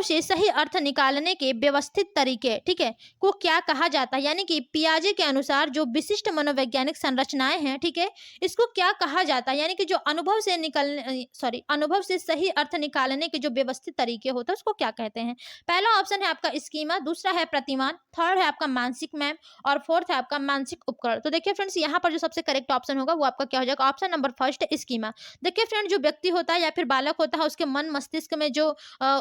से सही अर्थ निकालने के व्यवस्थित तरीके, ठीक है, को क्या कहा जाता है। यानी कि पियाजे के अनुसार जो विशिष्ट मनोवैज्ञानिक संरचनाएं हैं, ठीक है, इसको क्या कहा जाता है। यानी कि जो अनुभव से सही अर्थ निकालने के जो व्यवस्थित तरीके होते हैं उसको क्या कहते हैं। पहला ऑप्शन है आपका स्कीमा, दूसरा है प्रतिमान, थर्ड है आपका मानसिक मैप और फोर्थ है आपका मानसिक उपकरण। तो देखिए फ्रेंड्स, यहाँ पर जो सबसे करेक्ट ऑप्शन होगा वो आपका क्या हो जाएगा, ऑप्शन नंबर फर्स्ट स्कीमा। देखिए फ्रेंड, जो व्यक्ति होता है या फिर बालक होता है उसके मन मस्तिष्क में जो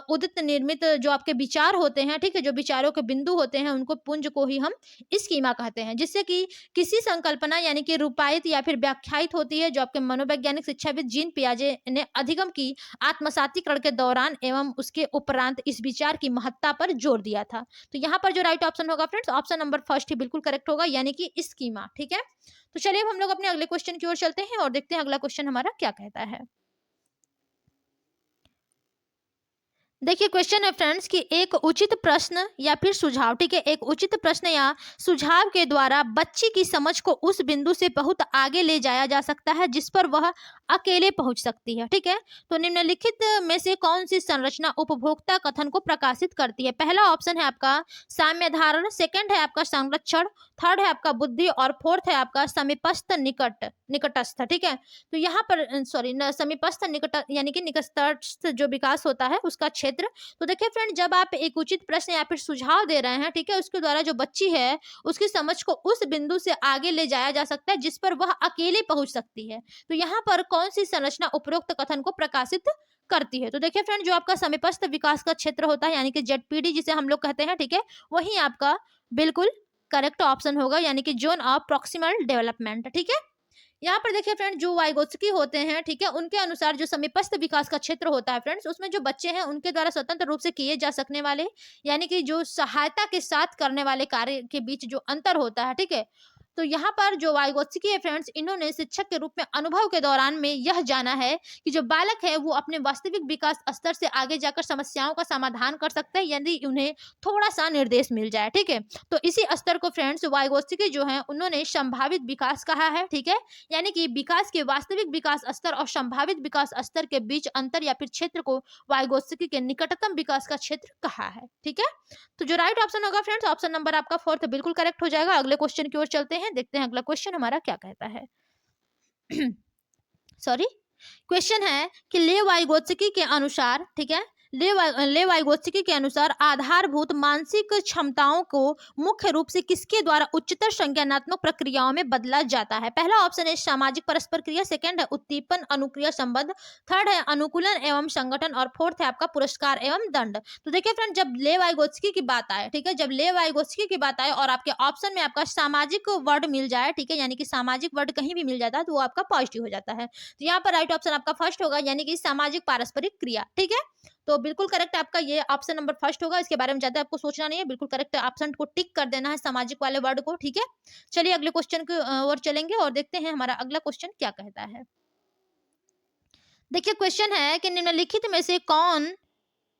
उदित निर्मित जो आपके विचार होते हैं, ठीक है, जो विचारों के बिंदु होते हैं उनको पुंज को ही हम स्कीमा कहते हैं, जिससे कि किसी संकल्पना यानी कि रूपायित या फिर व्याख्यायित होती है, जो आपके मनोवैज्ञानिक शिक्षाविद जीन पियाजे ने अधिगम की आत्मसातीकरण के दौरान एवं उसके उपरांत इस विचार की महत्ता पर जोर दिया था। तो यहाँ पर जो राइट ऑप्शन होगा फ्रेंड्स, ऑप्शन नंबर फर्स्ट ही बिल्कुल करेक्ट होगा, यानी कि स्कीमा। ठीक है, तो चलिए अब हम लोग अपने अगले क्वेश्चन की ओर चलते हैं और देखते हैं अगला क्वेश्चन हमारा क्या कहता है। देखिए क्वेश्चन है फ्रेंड्स कि एक उचित प्रश्न या फिर सुझाव, ठीक है, एक उचित प्रश्न या सुझाव के द्वारा बच्ची की समझ को उस बिंदु से बहुत आगे ले जाया जा सकता है जिस पर वह अकेले पहुंच सकती है। ठीक है, तो निम्नलिखित में से कौन सी संरचना उपभोक्ता कथन को प्रकाशित करती है। पहला ऑप्शन है आपका साम्य धारण, सेकंड है आपका संरक्षण, थर्ड है आपका बुद्धि और फोर्थ है आपका समीपस्थ निकटस्थ। ठीक है, तो यहाँ पर समीपस्थ निकट यानी कि निकटस्थ जो विकास होता है उसका क्षेत्र। तो देखिए फ्रेंड, जब आप एक उचित प्रश्न या फिर सुझाव दे रहे हैं, ठीक है, उसके द्वारा जो बच्ची है उसकी समझ को उस बिंदु से आगे ले जाया जा सकता है जिस पर वह अकेले पहुंच सकती है। तो यहाँ पर कौन सी संरचना उपरोक्त कथन को प्रकाशित करती है। तो देखिए फ्रेंड, जो आपका समीपस्थ विकास का क्षेत्र होता है यानी कि जेडपीडी जिसे हम लोग कहते हैं, ठीक है, वही आपका बिल्कुल करेक्ट ऑप्शन होगा, यानी कि जोन ऑफ प्रॉक्सिमल डेवलपमेंट। ठीक है, यहाँ पर देखिए फ्रेंड, जो वाइगोत्स्की होते हैं, ठीक है, उनके अनुसार जो समीपस्थ विकास का क्षेत्र होता है फ्रेंड्स, उसमें जो बच्चे हैं उनके द्वारा स्वतंत्र रूप से किए जा सकने वाले यानी कि जो सहायता के साथ करने वाले कार्य के बीच जो अंतर होता है, ठीक है, तो यहाँ पर जो वाइगोत्स्की है फ्रेंड्स, इन्होंने शिक्षक के रूप में अनुभव के दौरान में यह जाना है कि जो बालक है वो अपने वास्तविक विकास स्तर से आगे जाकर समस्याओं का समाधान कर सकते हैं यदि उन्हें थोड़ा सा निर्देश मिल जाए। ठीक है, तो इसी स्तर को फ्रेंड्स वाइगोत्स्की जो है उन्होंने संभावित विकास कहा है। ठीक है, यानी कि विकास के वास्तविक विकास स्तर और संभावित विकास स्तर के बीच अंतर या फिर क्षेत्र को वाइगोत्स्की के निकटतम विकास का क्षेत्र कहा है। ठीक है, तो जो राइट ऑप्शन होगा फ्रेंड्स, ऑप्शन नंबर आपका फोर्थ बिल्कुल करेक्ट हो जाएगा। अगले क्वेश्चन की ओर चलते हैं, देखते हैं अगला क्वेश्चन हमारा क्या कहता है। सॉरी, क्वेश्चन है कि ले वाइगोत्स्की के अनुसार, ठीक है, ले वाइगोत्स्की के अनुसार आधारभूत मानसिक क्षमताओं को मुख्य रूप से किसके द्वारा उच्चतर संज्ञानात्मक प्रक्रियाओं में बदला जाता है। पहला ऑप्शन है सामाजिक परस्पर क्रिया, सेकंड है उत्दीपन अनुक्रिया संबंध, थर्ड है अनुकूलन एवं संगठन और फोर्थ है आपका पुरस्कार एवं दंड। तो देखिए फ्रेंड, जब ले वाइगोत्स्की की बात आए, ठीक है, जब ले वाइगोत्स्की की बात आए और आपके ऑप्शन में आपका सामाजिक वर्ड मिल जाए, ठीक है, यानी कि सामाजिक वर्ड कहीं भी मिल जाता है तो वो आपका पॉजिटिव हो जाता है। तो यहाँ पर राइट ऑप्शन आपका फर्स्ट होगा, यानी कि सामाजिक पारस्परिक क्रिया। ठीक है, तो बिल्कुल करेक्ट आपका ये ऑप्शन नंबर फर्स्ट होगा, इसके बारे में ज्यादा आपको सोचना नहीं है, बिल्कुल करेक्ट ऑप्शन को टिक कर देना है सामाजिक वाले वर्ड को। ठीक है, चलिए अगले क्वेश्चन की ओर चलेंगे और देखते हैं हमारा अगला क्वेश्चन क्या कहता है। देखिए क्वेश्चन है कि निम्नलिखित में से कौन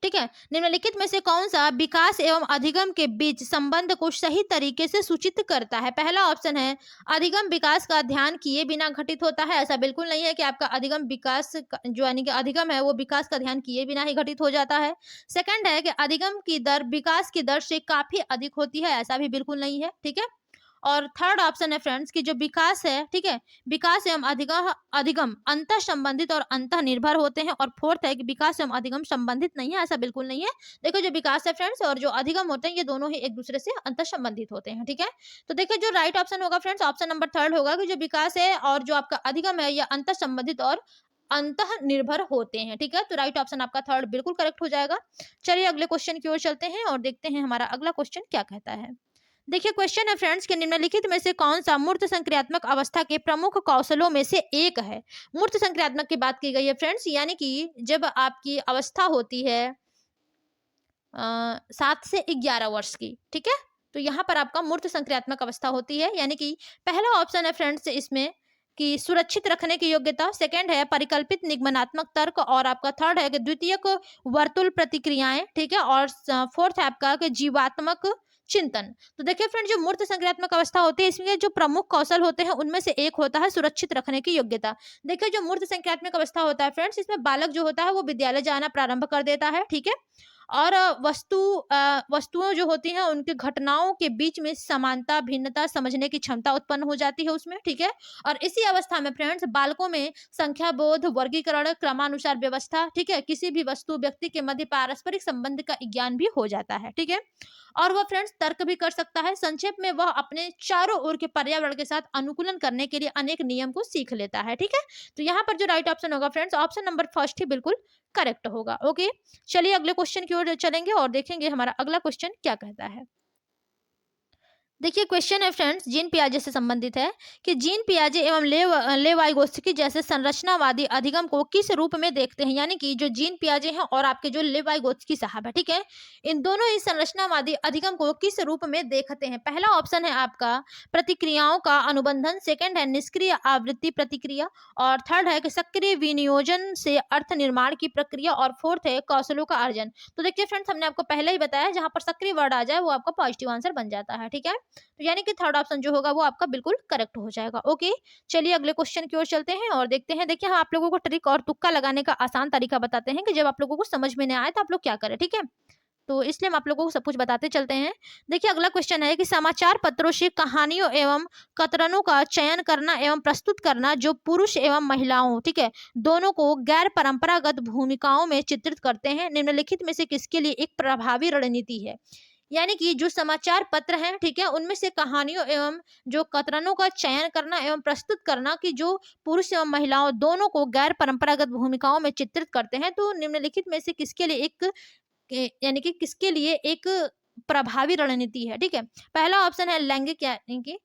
ठीक है, निम्नलिखित में से कौन सा विकास एवं अधिगम के बीच संबंध को सही तरीके से सूचित करता है? पहला ऑप्शन है अधिगम विकास का ध्यान किए बिना घटित होता है। ऐसा बिल्कुल नहीं है कि आपका अधिगम विकास जो यानी कि अधिगम है वो विकास का ध्यान किए बिना ही घटित हो जाता है। सेकंड है कि अधिगम की दर विकास की दर से काफी अधिक होती है। ऐसा भी बिल्कुल नहीं है। ठीक है, और थर्ड ऑप्शन है फ्रेंड्स कि जो विकास है, ठीक है, विकास एवं अधिगम अंतः संबंधित और अंतः निर्भर होते हैं। और फोर्थ है कि विकास एवं अधिगम संबंधित नहीं है। ऐसा बिल्कुल नहीं है। देखो, जो विकास है फ्रेंड्स और जो अधिगम होते हैं ये दोनों ही एक दूसरे से अंतः संबंधित होते हैं। ठीक है, तो देखिए जो राइट ऑप्शन होगा फ्रेंड्स, ऑप्शन नंबर थर्ड होगा कि जो विकास है और जो आपका अधिगम है यह अंतः संबंधित और अंतः निर्भर होते हैं। ठीक है, तो राइट ऑप्शन आपका थर्ड बिल्कुल करेक्ट हो जाएगा। चलिए अगले क्वेश्चन की ओर चलते हैं और देखते हैं हमारा अगला क्वेश्चन क्या कहता है। देखिए क्वेश्चन है फ्रेंड्स कि निम्नलिखित में से कौन सा मूर्त संक्रियात्मक अवस्था के प्रमुख कौशलों में से एक है? मूर्त संक्रियात्मक की बात की गई है फ्रेंड्स, यानी कि जब आपकी अवस्था होती है 7 से 11 वर्ष की। ठीक है, तो यहाँ पर आपका मूर्त संक्रियात्मक अवस्था होती है, यानी कि पहला ऑप्शन है फ्रेंड्स इसमें कि सुरक्षित रखने की योग्यता, सेकंड है परिकल्पित निगमनात्मक तर्क, और आपका थर्ड है कि द्वितीयक वर्तुल प्रतिक्रियाएं। ठीक है, और फोर्थ है आपका कि जीवात्मक चिंतन। तो देखिए फ्रेंड, जो मूर्त संक्रियात्मक अवस्था होती है इसमें जो प्रमुख कौशल होते हैं उनमें से एक होता है सुरक्षित रखने की योग्यता। देखिए जो मूर्त संक्रियात्मक अवस्था होता है फ्रेंड्स, इसमें बालक जो होता है वो विद्यालय जाना प्रारंभ कर देता है। ठीक है, और वस्तुओं जो होती हैं उनके घटनाओं के बीच में समानता भिन्नता समझने की क्षमता उत्पन्न हो जाती है उसमें। ठीक है, और इसी अवस्था में फ्रेंड्स बालकों में संख्या बोध, वर्गीकरण, क्रमानुसार व्यवस्था, ठीक है, किसी भी वस्तु व्यक्ति के मध्य पारस्परिक संबंध का ज्ञान भी हो जाता है। ठीक है, और वह फ्रेंड्स तर्क भी कर सकता है। संक्षेप में वह अपने चारों ओर के पर्यावरण के साथ अनुकूलन करने के लिए अनेक नियम को सीख लेता है। ठीक है, तो यहाँ पर जो राइट ऑप्शन होगा फ्रेंड्स, ऑप्शन नंबर फर्स्ट ही बिल्कुल करेक्ट होगा। ओके, चलिए अगले क्वेश्चन की ओर चलेंगे और देखेंगे हमारा अगला क्वेश्चन क्या कहता है। देखिए क्वेश्चन है फ्रेंड्स जीन पियाजे से संबंधित है कि जीन पियाजे एवं लेव वाइगोत्स्की जैसे संरचनावादी अधिगम को किस रूप में देखते हैं? यानी कि जो जीन पियाजे हैं और आपके जो लेव वाइगोत्स्की साहब है, ठीक है, इन दोनों ही संरचनावादी अधिगम को किस रूप में देखते हैं? पहला ऑप्शन है आपका प्रतिक्रियाओं का अनुबंधन, सेकंड है निष्क्रिय आवृत्ति प्रतिक्रिया, और थर्ड है कि सक्रिय विनियोजन से अर्थ निर्माण की प्रक्रिया, और फोर्थ है कौशलों का अर्जन। तो देखिए फ्रेंड्स, हमने आपको पहले ही बताया जहां पर सक्रिय वर्ड आ जाए वो आपका पॉजिटिव आंसर बन जाता है। ठीक है, तो यानी कि थर्ड ऑप्शन जो होगा वो आपका बिल्कुल करेक्ट हो जाएगा। ओके, चलिए अगले क्वेश्चन की ओर चलते हैं और देखते हैं। देखिए हम आप लोगों को ट्रिक और तुक्का लगाने का आसान तरीका बताते हैं कि जब आप लोगों को समझ में नहीं आए तो आप लोग क्या करें। ठीक है, तो इसलिए हम आप लोगों को सब कुछ बताते चलते हैं। देखिए अगला क्वेश्चन है कि समाचार पत्रों से कहानियों एवं कतरनों का चयन करना एवं प्रस्तुत करना जो पुरुष एवं महिलाओं, ठीक है, दोनों को गैर परंपरागत भूमिकाओं में चित्रित करते हैं, निम्नलिखित में से किसके लिए एक प्रभावी रणनीति है? यानी कि जो समाचार पत्र हैं, ठीक है, उनमें से कहानियों एवं जो कतरनों का चयन करना एवं प्रस्तुत करना कि जो पुरुष एवं महिलाओं दोनों को गैर परंपरागत भूमिकाओं में चित्रित करते हैं, तो निम्नलिखित में से किसके लिए एक यानी कि किसके लिए एक प्रभावी रणनीति है? ठीक है, पहला ऑप्शन है लैंगिक यानी कि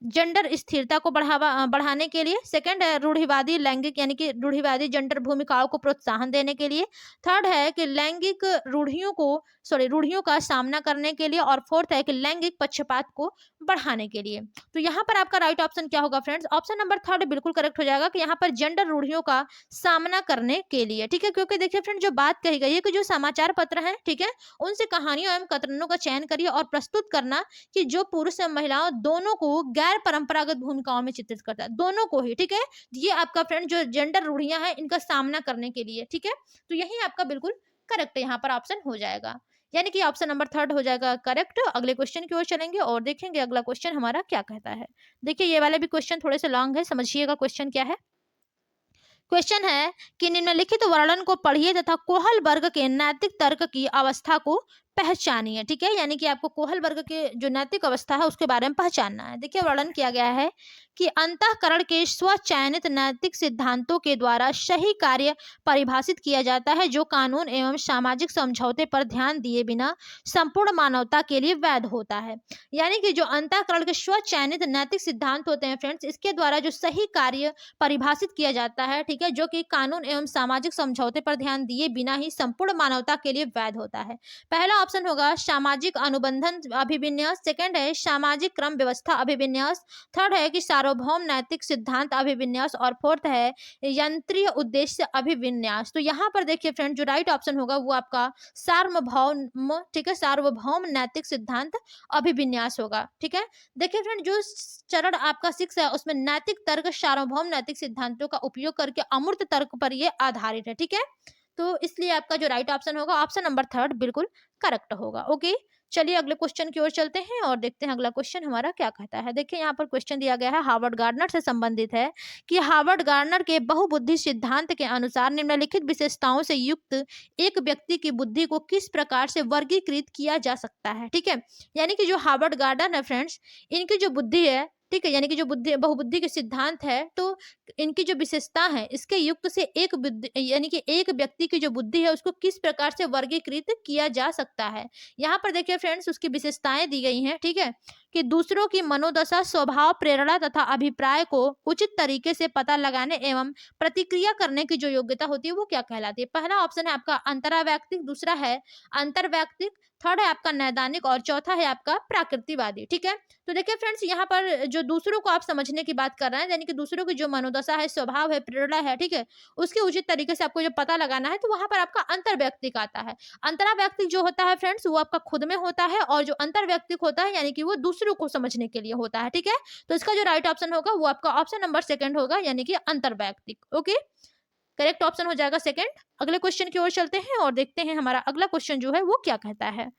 जेंडर स्थिरता को बढ़ाने के लिए, सेकंड है रूढ़िवादी लैंगिक यानी कि रूढ़िवादी जेंडर भूमिकाओं को प्रोत्साहन देने के लिए, थर्ड है कि लैंगिक रूढ़ियों का सामना करने के लिए, और फोर्थ है कि लैंगिक पक्षपात को बढ़ाने के लिए। तो यहाँ पर आपका राइट ऑप्शन क्या होगा फ्रेंड्स? ऑप्शन नंबर थर्ड बिल्कुल करेक्ट हो जाएगा कि यहाँ पर जेंडर रूढ़ियों का सामना करने के लिए। ठीक है, क्योंकि देखिए फ्रेंड जो बात कही गई है कि जो समाचार पत्र हैं, ठीक है, उनसे कहानियों एवं कथनों का चयन करिए और प्रस्तुत करना कि जो पुरुष एवं महिलाओं दोनों को गैर परंपरागत भूमिकाओं में चित्रित करता है, दोनों को ही। ठीक है, ये आपका फ्रेंड जो जेंडर रूढ़ियां हैं इनका सामना करने के लिए। ठीक है, तो यही आपका बिल्कुल करेक्ट यहाँ पर ऑप्शन हो जाएगा, यानी कि ऑप्शन नंबर थर्ड हो जाएगा करेक्ट। अगले क्वेश्चन की ओर चलेंगे और देखेंगे अगला क्वेश्चन हमारा क्या कहता है। देखिए ये वाला भी क्वेश्चन थोड़े से लॉन्ग है, समझिएगा क्वेश्चन क्या है। क्वेश्चन है कि निम्नलिखित वर्णन को पढ़िए तथा कोहल वर्ग के नैतिक तर्क की अवस्था को पहचानिए। ठीक है, यानी कि आपको कोहल वर्ग के जो नैतिक अवस्था है उसके बारे में पहचानना है। देखिए वर्णन किया गया है कि अंतःकरण के स्वचयनित नैतिक सिद्धांतों के द्वारा सही कार्य परिभाषित किया जाता है जो कानून एवं सामाजिक समझौते पर ध्यान दिए बिना संपूर्ण मानवता के लिए वैध होता है। यानी कि जो अंतःकरण के स्वचयनित नैतिक सिद्धांत होते हैं फ्रेंड्स, इसके द्वारा जो सही कार्य परिभाषित किया जाता है, ठीक है, जो कि कानून एवं सामाजिक समझौते पर ध्यान दिए बिना ही संपूर्ण मानवता के लिए वैध होता है। पहला ऑप्शन होगा सामाजिक अनुबंधन अभिविन्यास, सेकंड है सामाजिक क्रम व्यवस्था अभिविन्यास, थर्ड है कि सार्वभौम नैतिक सिद्धांत अभिविन्यास, और फोर्थ है यंत्रीय उद्देश्य अभिविन्यास। तो यहाँ पर देखिए फ्रेंड, जो राइट ऑप्शन होगा वो आपका सार्वभौम, ठीक है, सार्वभौम नैतिक सिद्धांत अभिविन्यास होगा। ठीक है, देखिए फ्रेंड, जो चरण आपका 6 है उसमें नैतिक तर्क सार्वभौम नैतिक सिद्धांतों का उपयोग करके अमूर्त तर्क पर ये आधारित है। ठीक है, तो इसलिए आपका जो राइट ऑप्शन होगा ऑप्शन नंबर थर्ड बिल्कुल करेक्ट होगा। ओके, चलिए अगले क्वेश्चन की ओर चलते हैं और देखते हैं अगला क्वेश्चन हमारा क्या कहता है। देखिए यहाँ पर क्वेश्चन दिया गया है, हार्वर्ड गार्डनर से संबंधित है कि हार्वर्ड गार्डनर के बहुबुद्धि सिद्धांत के अनुसार निम्नलिखित विशेषताओं से युक्त एक व्यक्ति की बुद्धि को किस प्रकार से वर्गीकृत किया जा सकता है। ठीक है, यानी कि जो हार्वर्ड गार्डनर है फ्रेंड्स, इनकी जो बुद्धि है, ठीक है, यानी कि जो बुद्धि बहुबुद्धि के सिद्धांत है, तो इनकी जो विशेषता है इसके युक्त से एक बुद्धि, यानी कि एक व्यक्ति की जो बुद्धि है उसको किस प्रकार से वर्गीकृत किया जा सकता है। यहाँ पर देखिए फ्रेंड्स, उसकी विशेषताएं दी गई हैं। ठीक है, कि दूसरों की मनोदशा, स्वभाव, प्रेरणा तथा अभिप्राय को उचित तरीके से पता लगाने एवं प्रतिक्रिया करने की जो योग्यता होती है वो क्या कहलाती है। पहला ऑप्शन है आपका अंतरावैयक्तिक, दूसरा है अंतर्वैयक्तिक, थर्ड है आपका नैदानिक, और चौथा है आपका प्राकृतिकवादी। ठीक है, तो देखिए फ्रेंड्स, यहाँ पर जो दूसरों को आप समझने की बात कर रहे हैं, यानी कि दूसरों की जो मनोदशा है, स्वभाव है, प्रेरणा है, ठीक है, उसके उचित तरीके से आपको जो पता लगाना है, तो वहां पर आपका अंतर्वैयक्तिक आता है। अंतरावैयक्तिक जो होता है फ्रेंड्स, वो आपका खुद में होता है, और जो अंतर्वैयक्तिक होता है यानी कि वो दूसरों को समझने के लिए होता है। ठीक है, तो इसका जो राइट ऑप्शन होगा वो आपका ऑप्शन नंबर सेकंड होगा, यानी कि अंतर्वैयक्तिक। ओके, करेक्ट ऑप्शन हो जाएगा सेकंड। अगले क्वेश्चन की ओर चलते हैं और देखते हैं हमारा अगला क्वेश्चन जो है वो क्या कहता है।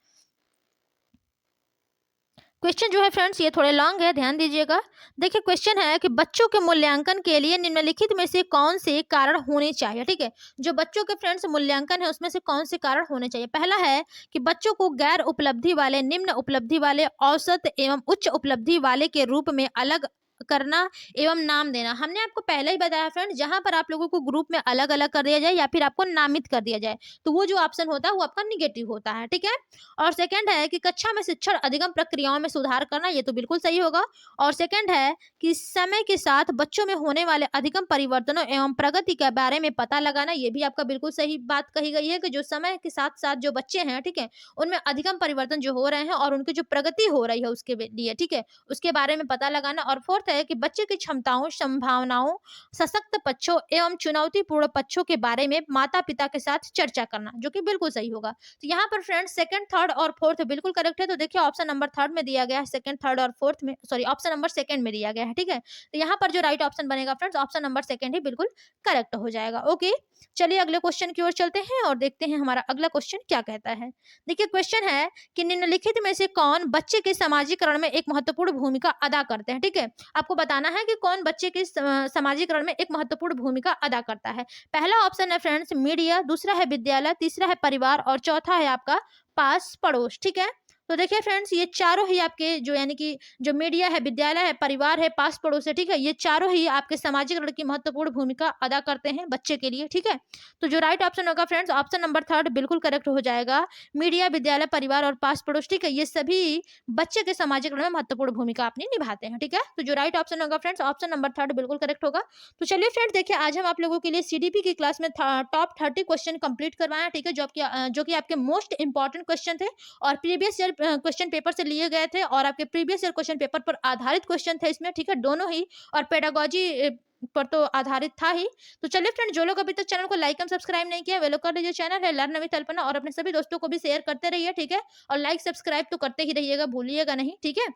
क्वेश्चन जो है फ्रेंड्स ये थोड़े लॉन्ग है, ध्यान दीजिएगा। देखिए क्वेश्चन है कि बच्चों के मूल्यांकन के लिए निम्नलिखित में से कौन से कारण होने चाहिए। ठीक है, जो बच्चों के फ्रेंड्स मूल्यांकन है उसमें से कौन से कारण होने चाहिए। पहला है कि बच्चों को गैर उपलब्धि वाले, निम्न उपलब्धि वाले, औसत एवं उच्च उपलब्धि वाले के रूप में अलग करना एवं नाम देना। हमने आपको पहले ही बताया फ्रेंड, जहां पर आप लोगों को ग्रुप में अलग अलग कर दिया जाए या फिर आपको नामित कर दिया जाए, तो वो जो ऑप्शन होता है वो आपका निगेटिव होता है। ठीक है, और सेकंड है कि कक्षा में शिक्षण अधिगम प्रक्रियाओं में सुधार करना, ये तो बिल्कुल सही होगा। और सेकंड है कि समय के साथ बच्चों में होने वाले अधिगम परिवर्तनों एवं प्रगति के बारे में पता लगाना, ये भी आपका बिल्कुल सही बात कही गई है कि जो समय के साथ साथ जो बच्चे हैं, ठीक है, उनमें अधिगम परिवर्तन जो हो रहे हैं और उनकी जो प्रगति हो रही है उसके लिए, ठीक है, उसके बारे में पता लगाना। और फोर्थ है कि बच्चे की क्षमताओं, संभावनाओं, सशक्त पक्षों एवं चुनौतीपूर्ण पक्षों के बारे में माता पिता के साथ चर्चा करना, जो कि बिल्कुल सही होगा। तो यहाँ पर फ्रेंड्स सेकंड, थर्ड और फोर्थ बिल्कुल करेक्ट है। तो देखिए ऑप्शन नंबर थर्ड में दिया गया है, सेकंड, थर्ड और फोर्थ में, सॉरी ऑप्शन नंबर सेकंड में दिया गया है। ठीक है, तो यहाँ पर जो राइट ऑप्शन बनेगा फ्रेंड्स ऑप्शन नंबर सेकंड ही बिल्कुल करेक्ट हो जाएगा। ओके, चलिए अगले क्वेश्चन की ओर चलते हैं और देखते हैं हमारा अगला क्वेश्चन क्या कहता है। देखिए क्वेश्चन है कि निम्नलिखित में से कौन बच्चे के समाजीकरण में एक महत्वपूर्ण भूमिका अदा करते हैं। ठीक है, आपको बताना है कि कौन बच्चे के समाजीकरण में एक महत्वपूर्ण भूमिका अदा करता है। पहला ऑप्शन है फ्रेंड्स मीडिया, दूसरा है विद्यालय, तीसरा है परिवार और चौथा है आपका पास पड़ोस। ठीक है, तो देखिए फ्रेंड्स ये चारों ही आपके जो, यानी कि जो मीडिया है, विद्यालय है, परिवार है, पास पड़ोस है, ठीक है, ये चारों ही आपके समाजीकरण की महत्वपूर्ण भूमिका अदा करते हैं बच्चे के लिए। ठीक है, तो जो राइट ऑप्शन होगा फ्रेंड्स ऑप्शन नंबर थर्ड बिल्कुल करेक्ट हो जाएगा। मीडिया, विद्यालय, परिवार और पास पड़ोस, ठीक है, ये सभी बच्चे के समाजीकरण में महत्वपूर्ण भूमिका अपनी निभाते हैं। ठीक है, तो जो राइट ऑप्शन होगा फ्रेंड्स ऑप्शन नंबर थर्ड बिल्कुल करेक्ट होगा। तो चलिए फ्रेंड्स देखिए, आज हम आप लोगों के लिए सीडीपी की क्लास में टॉप 30 क्वेश्चन कंप्लीट करवाए हैं। ठीक है, जो कि आपके मोस्ट इंपॉर्टेंट क्वेश्चन थे और प्रीवियस ईयर क्वेश्चन पेपर से लिए गए थे और आपके प्रीवियस ईयर क्वेश्चन पेपर पर आधारित क्वेश्चन थे इसमें। ठीक है, दोनों ही, और पेडागोजी पर तो आधारित था ही। तो चलिए फ्रेंड, जो लोग अभी तक चैनल को लाइक एंड सब्सक्राइब नहीं किया वे लोग कर लीजिए, चैनल है लर्न विद अल्पना, और अपने सभी दोस्तों को भी शेयर करते रहिए। ठीक है, और लाइक सब्सक्राइब तो करते ही रहिएगा, भूलिएगा नहीं। ठीक है,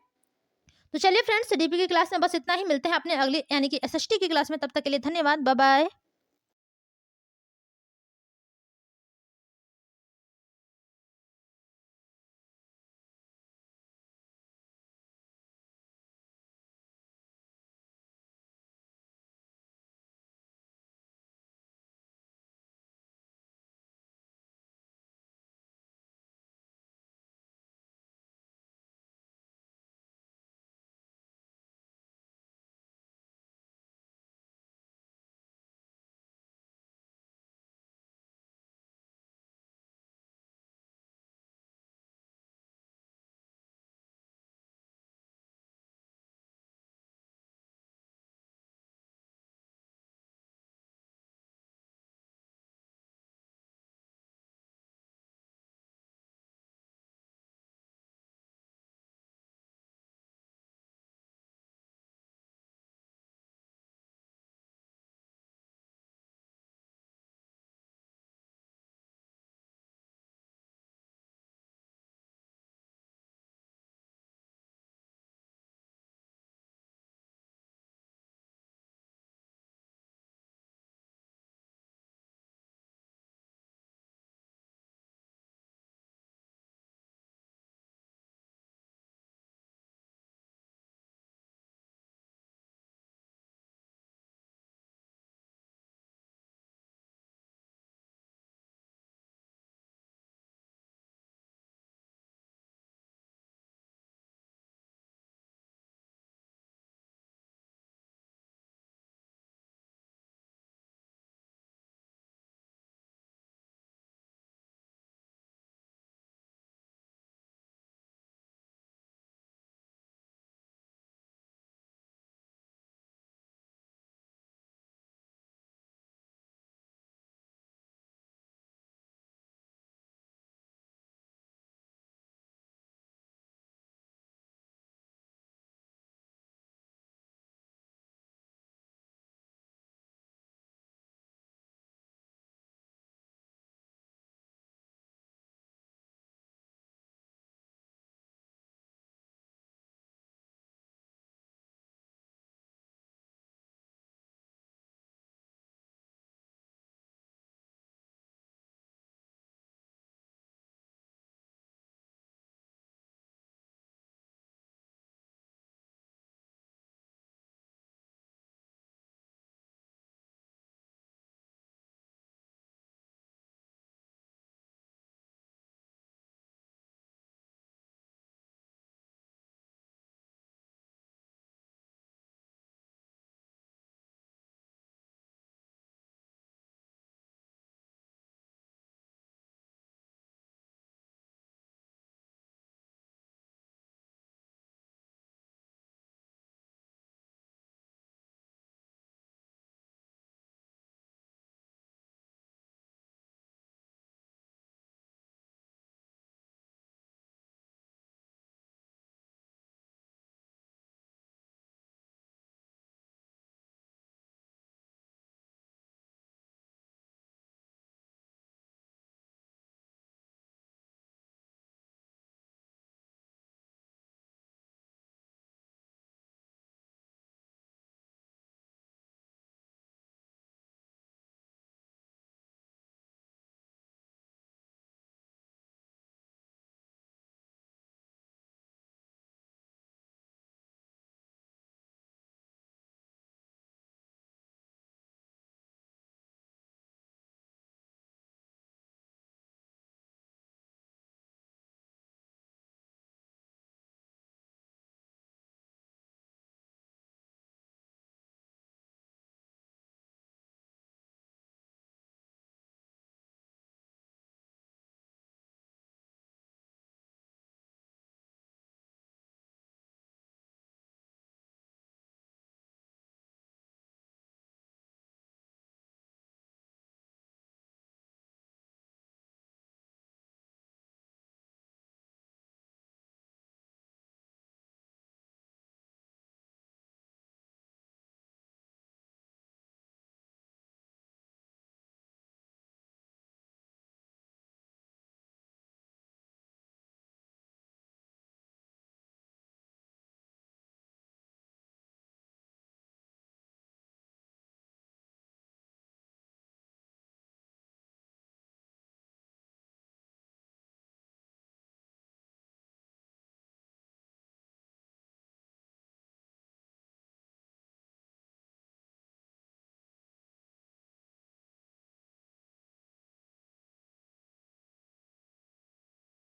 तो चलिए फ्रेंड्स, डीपी की क्लास में बस इतना ही, मिलते हैं अपने अगली यानी कि एसएसटी की क्लास में, तब तक के लिए धन्यवाद, बाय बाय।